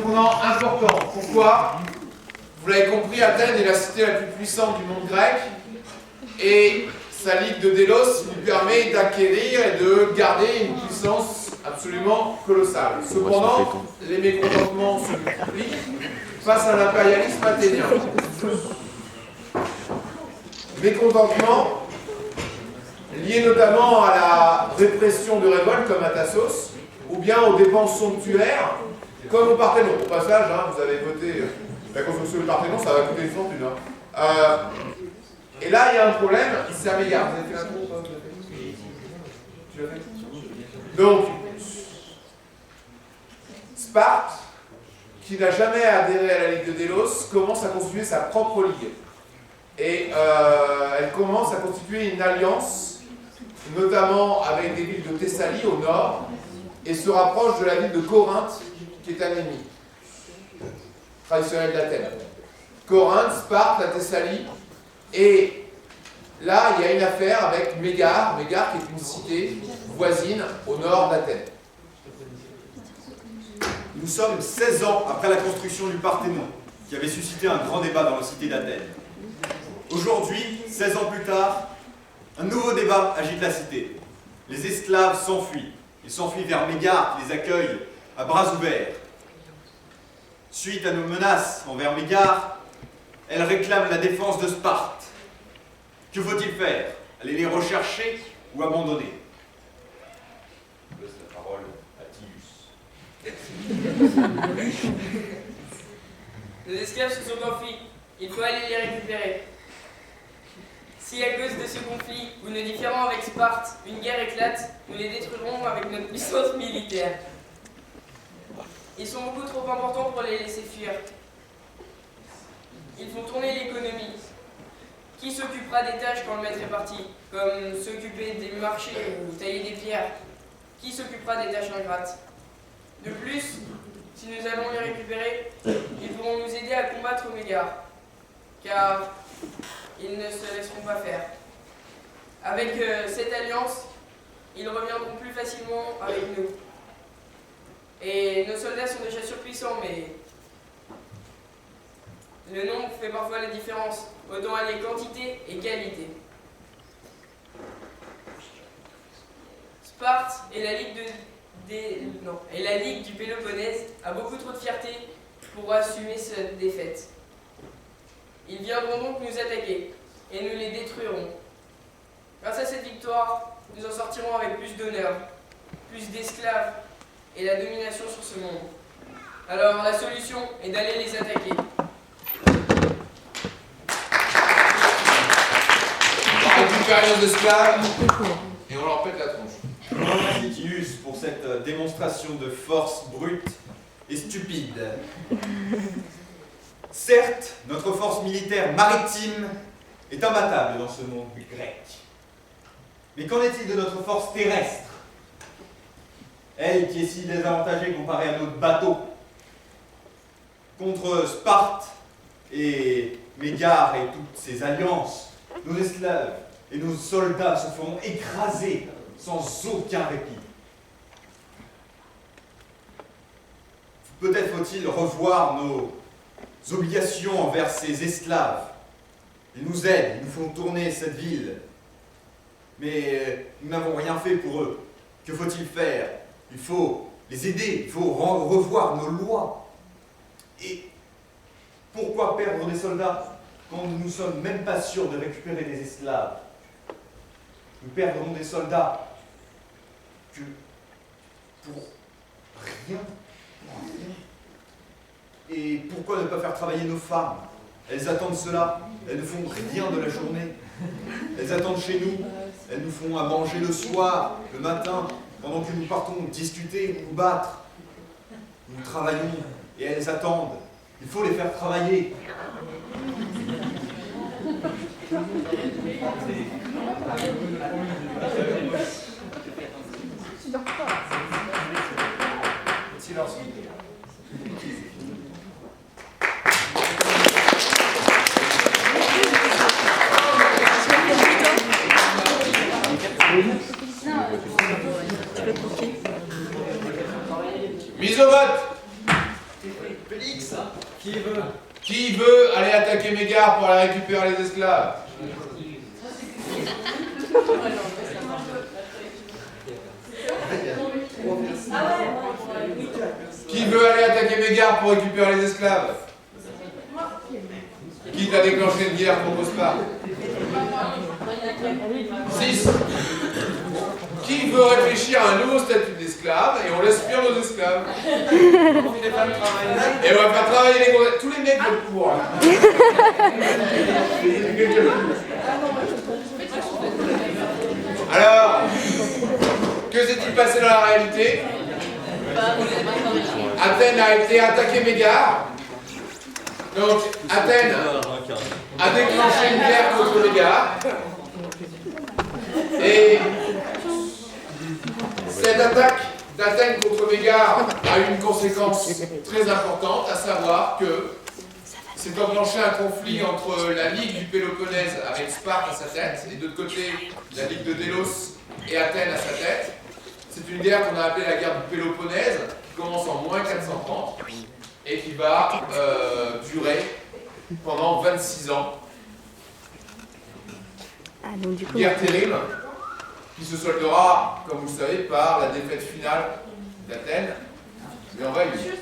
tournant important. Pourquoi? Vous l'avez compris, Athènes est la cité la plus puissante du monde grec et sa ligue de Délos lui permet d'acquérir et de garder une puissance absolument colossale. Cependant, les mécontentements se multiplient face à l'impérialisme athénien. Mécontentement liés notamment à la répression de révoltes comme à Tassos, ou bien aux dépenses somptuaires, comme au Parthénon. Au passage, vous avez voté la construction du Parthénon, ça va coûter une fortune. Et là, il y a un problème, c'est à Mégare. Vous avez fait un tour ou pas? Tu l'as fait? Donc, Sparte, qui n'a jamais adhéré à la Ligue de Délos, commence à constituer sa propre ligue. Et elle commence à constituer une alliance, notamment avec des villes de Thessalie au nord, et se rapproche de la ville de Corinthe, qui est un ennemi traditionnel d'Athènes. Corinthe, Sparte, la Thessalie, et là, il y a une affaire avec Mégare, Mégare qui est une cité voisine au nord d'Athènes. Nous sommes 16 ans après la construction du Parthénon, qui avait suscité un grand débat dans la cité d'Athènes. Aujourd'hui, 16 ans plus tard, un nouveau débat agite la cité. Les esclaves s'enfuient. Ils s'enfuient vers Mégare, qui les accueille à bras ouverts. Suite à nos menaces envers Mégare, elle réclame la défense de Sparte. Que faut-il faire? Aller les rechercher ou abandonner? Je laisse la parole à Tillus. Nos esclaves se sont enfuis. Il faut aller les récupérer. Si à cause de ce conflit ou nos différends avec Sparte, une guerre éclate, nous les détruirons avec notre puissance militaire. Ils sont beaucoup trop importants pour les laisser fuir. Ils font tourner l'économie. Qui s'occupera des tâches quand le maître est parti, comme s'occuper des marchés ou tailler des pierres? Qui s'occupera des tâches ingrates? De plus, si nous allons les récupérer, ils pourront nous aider à combattre Mégare, car ils ne se laisseront pas faire. Avec cette alliance, ils reviendront plus facilement avec nous. Et nos soldats sont déjà surpuissants, mais le nombre fait parfois la différence. Autant aller quantité et qualité. Sparte et la Ligue du Péloponnèse a beaucoup trop de fierté pour assumer cette défaite. Ils viendront donc nous attaquer et nous les détruirons. Grâce à cette victoire, nous en sortirons avec plus d'honneur, plus d'esclaves et la domination sur ce monde. Alors la solution est d'aller les attaquer. Récupération d'esclaves et on leur pète la tronche. Merci Tillus pour cette démonstration de force brute et stupide. Certes, notre force militaire maritime est imbattable dans ce monde grec. Mais qu'en est-il de notre force terrestre? Elle qui est si désavantagée comparée à notre bateau. Contre Sparte et Mégare et toutes ses alliances, nos esclaves et nos soldats se feront écraser sans aucun répit. Peut-être faut-il revoir nos obligations envers ces esclaves. Ils nous aident, ils nous font tourner cette ville. Mais nous n'avons rien fait pour eux. Que faut-il faire? Il faut les aider, il faut revoir nos lois. Et pourquoi perdre des soldats quand nous ne sommes même pas sûrs de récupérer des esclaves? Nous perdrons des soldats que pour rien. Et pourquoi ne pas faire travailler nos femmes? Elles attendent cela, elles ne font rien de la journée. Elles attendent chez nous, elles nous font à manger le soir, le matin, pendant que nous partons discuter, nous battre. Nous travaillons et elles attendent. Il faut les faire travailler. Silence. Mise au vote. Félix, Qui veut aller attaquer Mégare pour aller récupérer les esclaves? Qui veut aller attaquer Mégare pour récupérer les esclaves? Qui t'a déclenché une guerre contre Sparte? 6. Qui veut réfléchir à un nouveau statut d'esclave et on laisse fuir nos esclaves? Et on va faire travailler les gros... Tous les mecs veulent le pouvoir. Alors, que s'est-il passé dans la réalité? Athènes a été attaquée Mégare. Donc, Athènes a déclenché une guerre contre Mégare. Et cette attaque d'Athènes contre Mégare a eu une conséquence très importante, à savoir que s'est enclenché un conflit entre la Ligue du Péloponnèse avec Sparte à sa tête, et de l'autre côté la Ligue de Délos et Athènes à sa tête. C'est une guerre qu'on a appelée la guerre du Péloponnèse, qui commence en moins 430 et qui va durer pendant 26 ans. Donc, du coup, Guerre terrible, qui se soldera, comme vous le savez, par la défaite finale d'Athènes. Mais on va y venir.